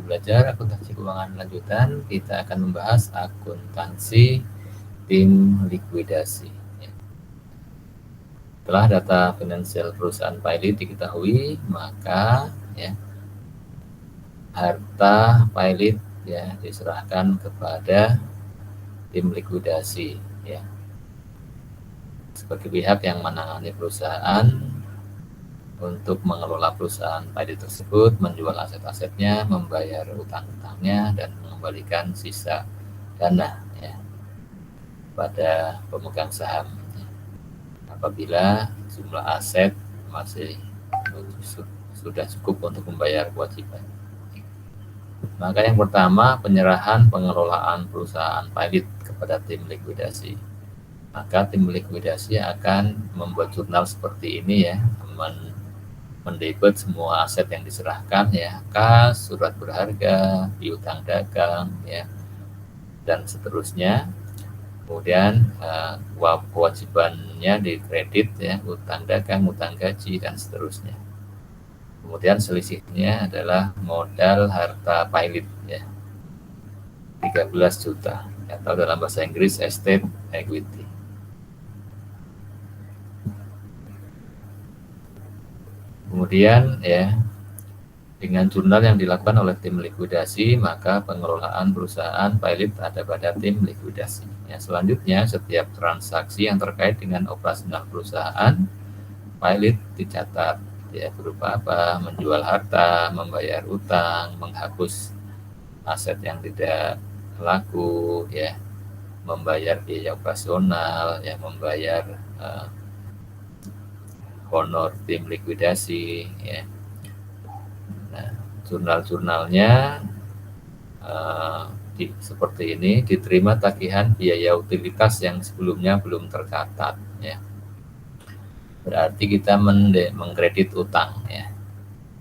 belajar akuntansi keuangan lanjutan, kita akan membahas akuntansi tim likuidasi. Setelah data finansial perusahaan pilot diketahui, maka harta pilot diserahkan kepada tim likuidasi sebagai pihak yang menangani perusahaan untuk mengelola perusahaan pilot tersebut, menjual aset-asetnya, membayar utang-utangnya, dan mengembalikan sisa dana pada pemegang saham apabila jumlah aset masih sudah cukup untuk membayar kewajiban. Maka yang pertama, penyerahan pengelolaan perusahaan pilot kepada tim likuidasi. Maka tim likuidasi akan membuat jurnal seperti ini mendebut semua aset yang diserahkan kas, surat berharga, piutang dagang dan seterusnya. Kemudian kewajibannya dikredit utang dagang, utang gaji dan seterusnya. Kemudian selisihnya adalah modal harta pilot 13 juta atau dalam bahasa Inggris estate equity. Kemudian dengan jurnal yang dilakukan oleh tim likuidasi, maka pengelolaan perusahaan pilot ada pada tim likuidasi. Selanjutnya, setiap transaksi yang terkait dengan operasional perusahaan pilot dicatat berupa apa? Menjual harta, membayar utang, menghapus aset yang tidak laku, membayar biaya operasional, membayar honor tim likuidasi. Nah, jurnal-jurnalnya seperti ini, diterima tagihan biaya utilitas yang sebelumnya belum tercatat. Berarti kita mengkredit utang,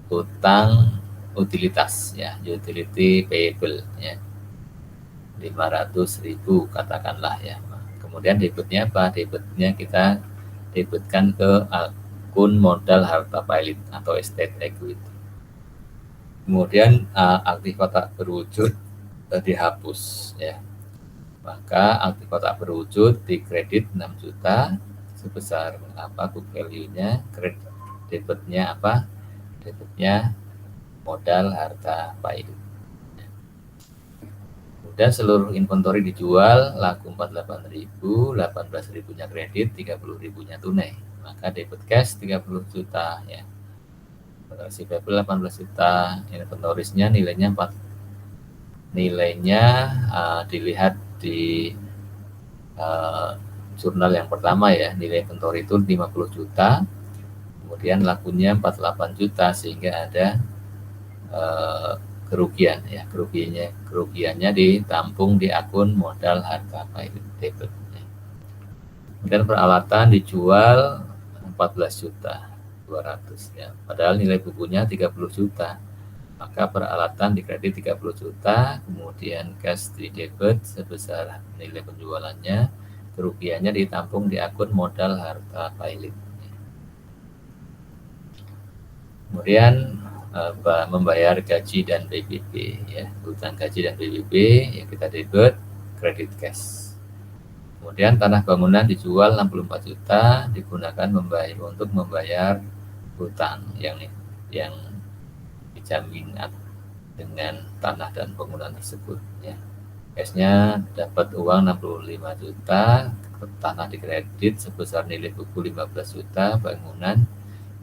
utang utilitas, utility payable, 500.000 katakanlah Kemudian debitnya apa? Debitnya kita debitkan ke akun modal harta pilot atau estate equity. Kemudian aktiva tak berwujud dihapus maka aktiva tak berwujud dikredit 6 juta sebesar book value-nya, debitnya debitnya modal harta pilot. Kemudian seluruh inventory dijual, laku 48.000, 18.000-nya kredit, 30.000-nya tunai. Maka debit cash 30 juta receivable 18 juta, inventories-nya nilainya dilihat di jurnal yang pertama nilai inventory itu 50 juta, kemudian lakunya 48 juta sehingga ada kerugiannya ditampung di akun modal harta pilot debit. Kemudian peralatan dijual 14 juta 200 padahal nilai bukunya 30 juta, maka peralatan dikredit 30 juta, kemudian cash di debit sebesar nilai penjualannya, kerugiannya ditampung di akun modal harta pilot. Kemudian membayar gaji dan BBB utang gaji dan BBB yang kita debit kredit cash. Kemudian tanah bangunan dijual 64 juta digunakan untuk membayar hutang yang dijamin dengan tanah dan bangunan tersebut Cashnya dapat uang 65 juta, tanah dikredit sebesar nilai buku 15 juta, bangunan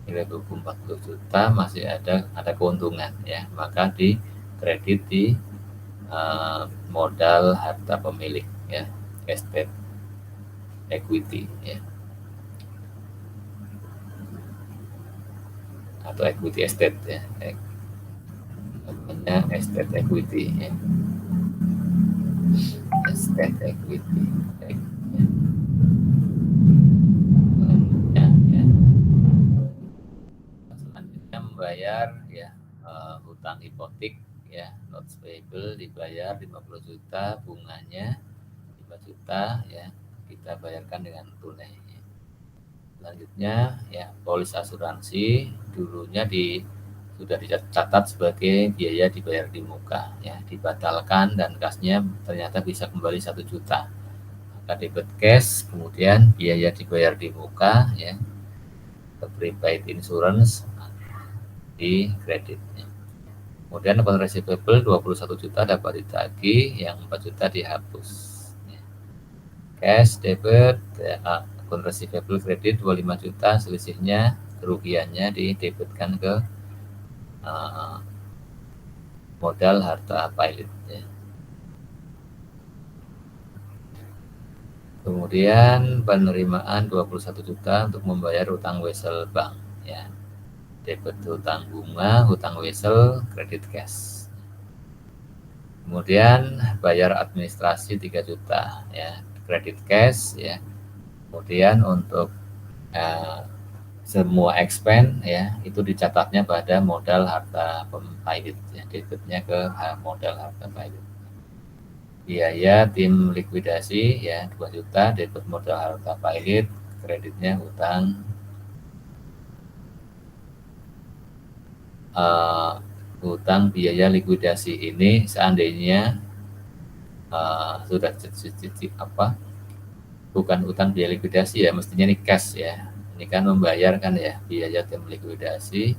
nilai buku 40 juta, masih ada keuntungan maka dikredit di modal harta pemilik estate equity atau equity estate namanya estate equity estate equity selanjutnya membayar hutang hipotek notes payable dibayar 50 juta, bunganya 5 juta kita bayarkan dengan tunai. Selanjutnya polis asuransi dulunya sudah dicatat sebagai biaya dibayar di muka, ya, dibatalkan dan kasnya ternyata bisa kembali 1 juta. Maka debit cash, kemudian biaya dibayar di muka, ya, prepaid insurance di kredit. Ya. Kemudian account receivable 21 juta dapat ditagih, yang 4 juta dihapus. Ya. Cash debit, ya, account receivable kredit 25 juta, selisihnya kerugiannya didebitkan ke modal harta pilot, ya. Kemudian penerimaan 21 juta untuk membayar hutang wesel bank, ya. Debit hutang bunga, hutang wesel, kredit cash. Kemudian bayar administrasi 3 juta, ya, kredit cash, ya. Kemudian untuk semua expense, ya, itu dicatatnya pada modal harta pilot, ya, debitnya ke modal harta pilot. Biaya tim likuidasi, ya, 2 juta, debit modal harta pilot, kreditnya hutang hutang biaya likuidasi ini seandainya sudah bukan hutang biaya likuidasi, ya, mestinya ini cash, ya. Ini kan membayarkan, ya, biaya tim likuidasi.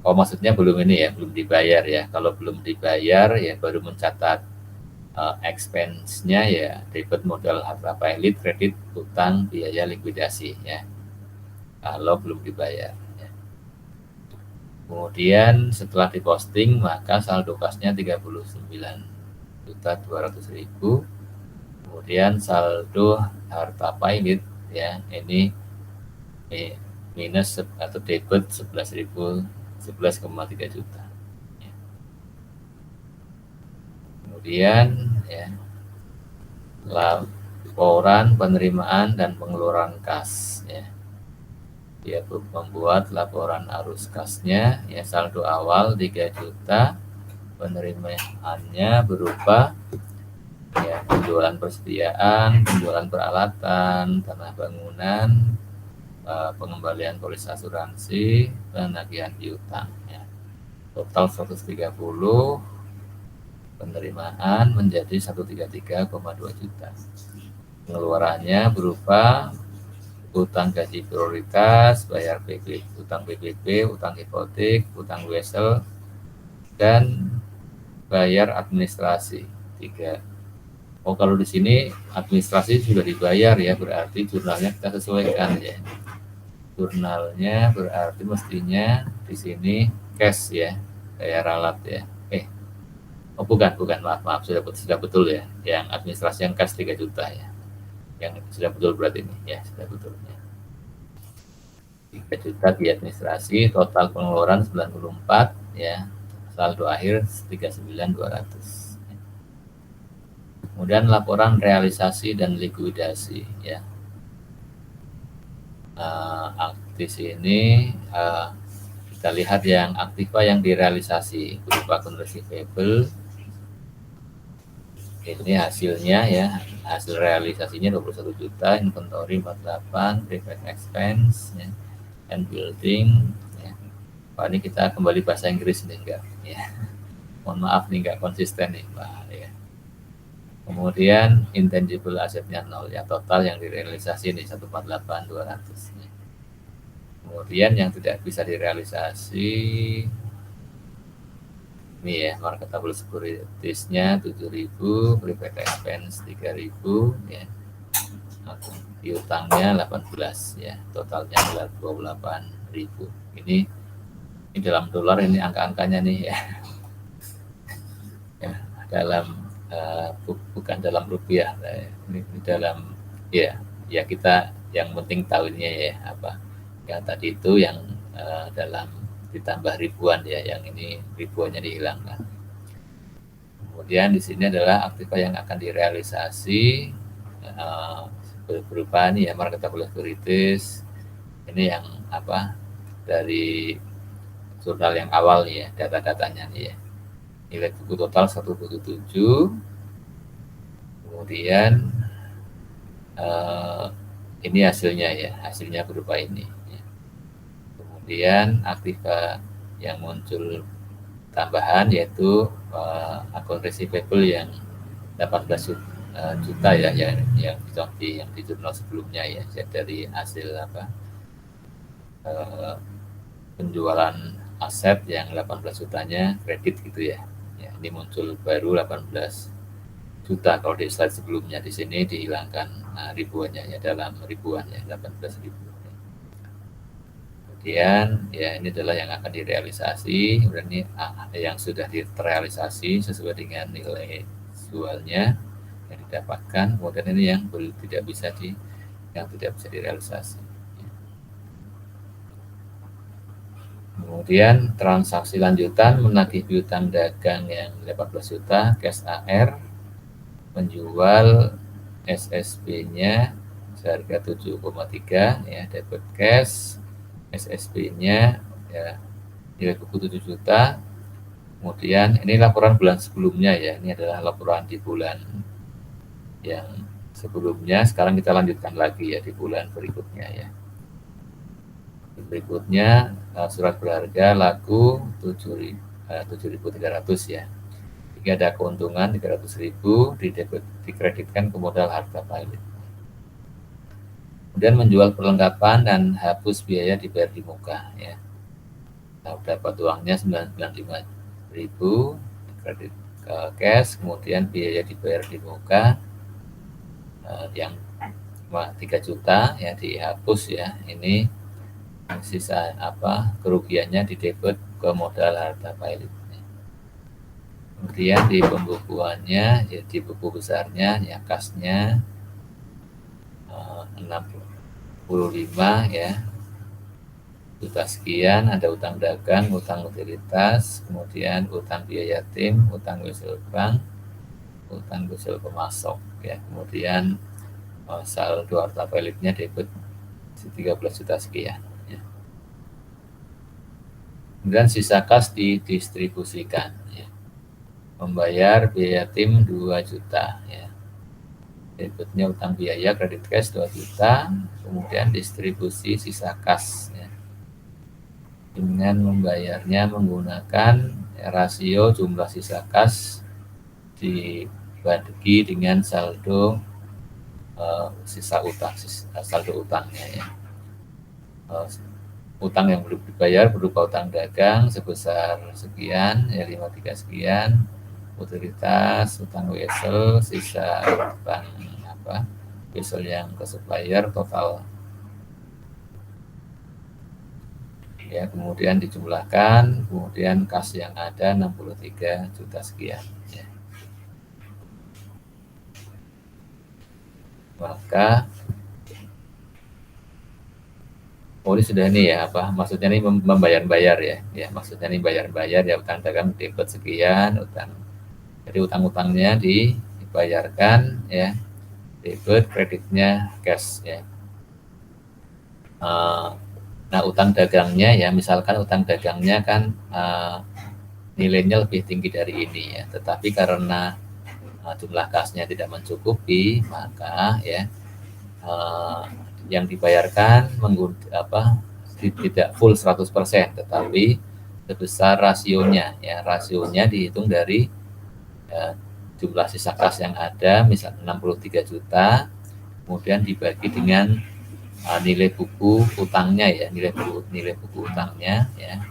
Maksudnya belum ini, ya, belum dibayar, ya. Kalau belum dibayar, ya, baru mencatat expense-nya, ya, debit modal harta pilot, kredit hutang biaya likuidasi, ya. Kalau belum dibayar, ya. Kemudian setelah diposting maka saldo kasnya 39.200.000. Kemudian saldo harta pilot, ya, ini minus atau debit 11,3 juta. Ya. Kemudian, ya, laporan penerimaan dan pengeluaran kas, ya. Dia membuat laporan arus kasnya, ya, saldo awal 3 juta, penerimaannya berupa, ya, penjualan persediaan, penjualan peralatan, tanah bangunan, pengembalian polis asuransi, penagihan piutang, ya. Total 130, penerimaan menjadi 133,2 juta. Pengeluarannya berupa utang gaji prioritas, bayar PPP, utang PPP, utang hipotek, utang wesel, dan bayar administrasi 3. Kalau di sini administrasi sudah dibayar, ya, berarti jurnalnya kita sesuaikan, ya. Jurnalnya berarti mestinya di sini cash, ya, bayar alat, ya. Bukan, maaf, sudah betul, ya. Yang administrasi yang cash 3 juta, ya. Yang sudah betul berarti ini, ya, sudah betul, ya. 3 juta di administrasi, total pengeluaran 94, ya. Saldo akhir 39.200. Kemudian laporan realisasi dan likuidasi, ya. Di sini kita lihat yang aktiva yang direalisasi berupa account receivable. Ini hasilnya, ya, hasil realisasinya 21 juta, inventory 48, prepaid expense, ya, and building, ya. Ini kita kembali bahasa Inggris nih, enggak, ya. Mohon maaf nih, enggak konsisten nih, Pak, ya. Kemudian intangible asetnya 0, ya, total yang direalisasi ini 148.200. Ya. Kemudian yang tidak bisa direalisasi ini, ya, marketable securities-nya 7.000, prepaid expense 3.000, ya. Piutangnya 18, ya, totalnya 28.000. Ini dalam dolar, ini angka-angkanya nih, ya. Ya, dalam bukan dalam rupiah, ini dalam, ya, kita yang penting tahunya, ya, apa yang tadi itu yang dalam ditambah ribuan, ya, yang ini ribuannya dihilangkan. Kemudian di sini adalah aktiva yang akan direalisasi berupa ini, ya, marketable securities. Ini yang apa dari jurnal yang awal, ya, data-datanya nih, ya. Nilai buku total 1,7. Kemudian ini hasilnya, ya, hasilnya berupa ini, ya. Kemudian aktiva yang muncul tambahan yaitu akun receivable yang 18 juta ya, yang di jurnal sebelumnya ya, dari hasil penjualan aset yang 18 jutanya kredit gitu ya. Ya, ini muncul baru 18 juta kalau di slide sebelumnya. Di sini dihilangkan ribuannya ya, dalam ribuan ya, 18 ribu. Kemudian ya ini adalah yang akan direalisasi, kemudian ini yang sudah direalisasi sesuai dengan nilai jualnya yang didapatkan, kemudian ini yang tidak bisa direalisasi. Kemudian transaksi lanjutan menagih piutang dagang yang 18 juta, cash AR, menjual SSB-nya seharga 7,3 ya, debit cash, SSB-nya ya nilai buku 7 juta. Kemudian ini laporan bulan sebelumnya ya, ini adalah laporan di bulan yang sebelumnya, sekarang kita lanjutkan lagi ya di bulan berikutnya ya. Berikutnya surat berharga laku 7.300 ya. Jika ada keuntungan 300.000 dikreditkan ke modal harta pilot. Kemudian menjual perlengkapan dan hapus biaya dibayar di muka ya. Nah, dapat uangnya 95.000 kredit ke cash, kemudian biaya dibayar di muka yang 3 juta ya dihapus ya. Ini sisa kerugiannya didebit ke modal harta pilot. Kemudian di pembukuannya ya, di buku besarnya ya kasnya 65 ya juta sekian, ada utang dagang, utang utilitas, kemudian utang biaya tim, utang wesel bank, utang wesel pemasok ya, kemudian saldo harta pilotnya debit 13 juta sekian ya. Kemudian sisa kas didistribusikan ya. Membayar biaya tim 2 juta ya, debitnya utang biaya kredit cash 2 juta, kemudian distribusi sisa kas ya, dengan membayarnya menggunakan rasio jumlah sisa kas dibagi dengan saldo sisa utang, saldo utangnya ya. Utang yang belum dibayar berupa utang dagang sebesar sekian ya, 53 sekian, utilitas, utang wesel, sisa utang wesel yang ke supplier total ya, kemudian dijumlahkan, kemudian kas yang ada 63 juta sekian ya. Maka ini sudah ini ya maksudnya ini membayar-bayar ya maksudnya ini bayar-bayar ya, utang dagang debit sekian, jadi utang-utangnya dibayarkan ya, debit, kreditnya cash ya. Nah, utang dagangnya ya, misalkan utang dagangnya kan nilainya lebih tinggi dari ini ya, tetapi karena jumlah kasnya tidak mencukupi, maka ya yang dibayarkan tidak full 100%, tetapi sebesar rasionya ya, rasionya dihitung dari jumlah sisa kas yang ada, misalnya 63 juta, kemudian dibagi dengan nilai buku utangnya ya, nilai buku utangnya ya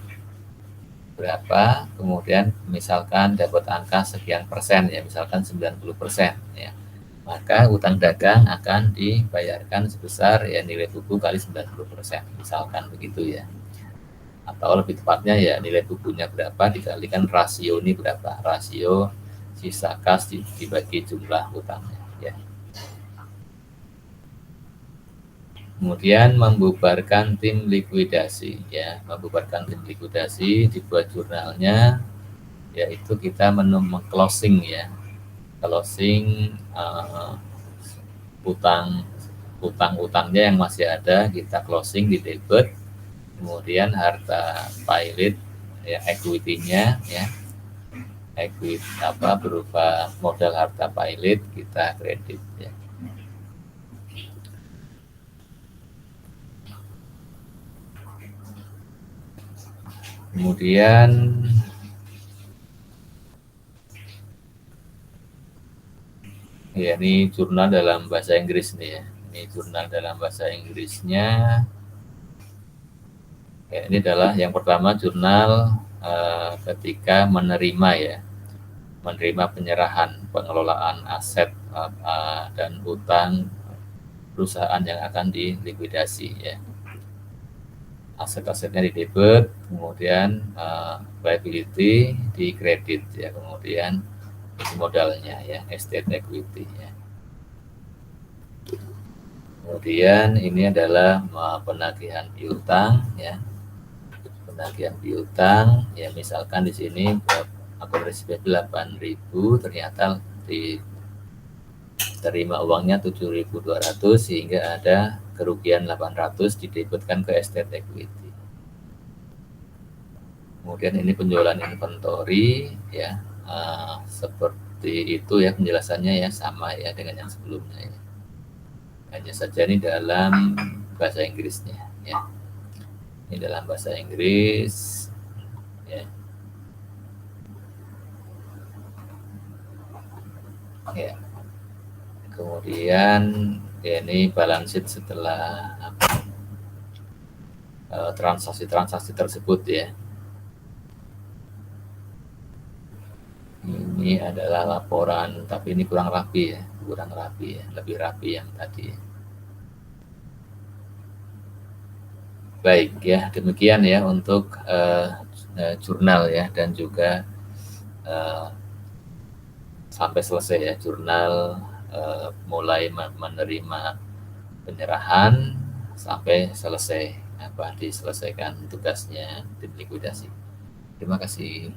berapa, kemudian misalkan dapat angka sekian persen ya, misalkan 90% ya, maka utang dagang akan dibayarkan sebesar ya nilai buku kali 90%, misalkan begitu ya. Atau lebih tepatnya ya nilai bukunya berapa dikalikan rasio ini berapa, rasio sisa kas dibagi jumlah utangnya ya. Kemudian membubarkan tim likuidasi ya, membubarkan tim likuidasi dibuat jurnalnya, yaitu kita closing ya, closing utang-utangnya yang masih ada kita closing di debit, kemudian harta pilot ya, equity-nya ya, equity berupa modal harta pilot kita kredit ya. Kemudian ya, ini jurnal dalam bahasa Inggris nih ya. Ini jurnal dalam bahasa Inggrisnya. Ya, ini adalah yang pertama jurnal ketika menerima ya, menerima penyerahan pengelolaan aset dan utang perusahaan yang akan dilikuidasi ya. Aset-asetnya di debit, kemudian liability di kredit ya, kemudian modalnya ya, estate equity ya. Kemudian ini adalah penagihan piutang ya. Penagihan piutang ya, misalkan di sini akuntansi 8.000, ternyata diterima uangnya 7.200 sehingga ada kerugian 800 didebitkan ke estate equity. Kemudian ini penjualan inventory ya, seperti itu ya penjelasannya ya, sama ya dengan yang sebelumnya ya. Hanya saja ini dalam bahasa Inggrisnya ya. Ini dalam bahasa Inggris ya. Ya. Kemudian ya, ini balance sheet setelah transaksi-transaksi tersebut ya. Ini adalah laporan, tapi ini kurang rapi ya, lebih rapi yang tadi. Baik ya, demikian ya untuk jurnal ya, dan juga sampai selesai ya jurnal, mulai menerima penyerahan sampai selesai diselesaikan tugasnya tim likuidasi. Terima kasih.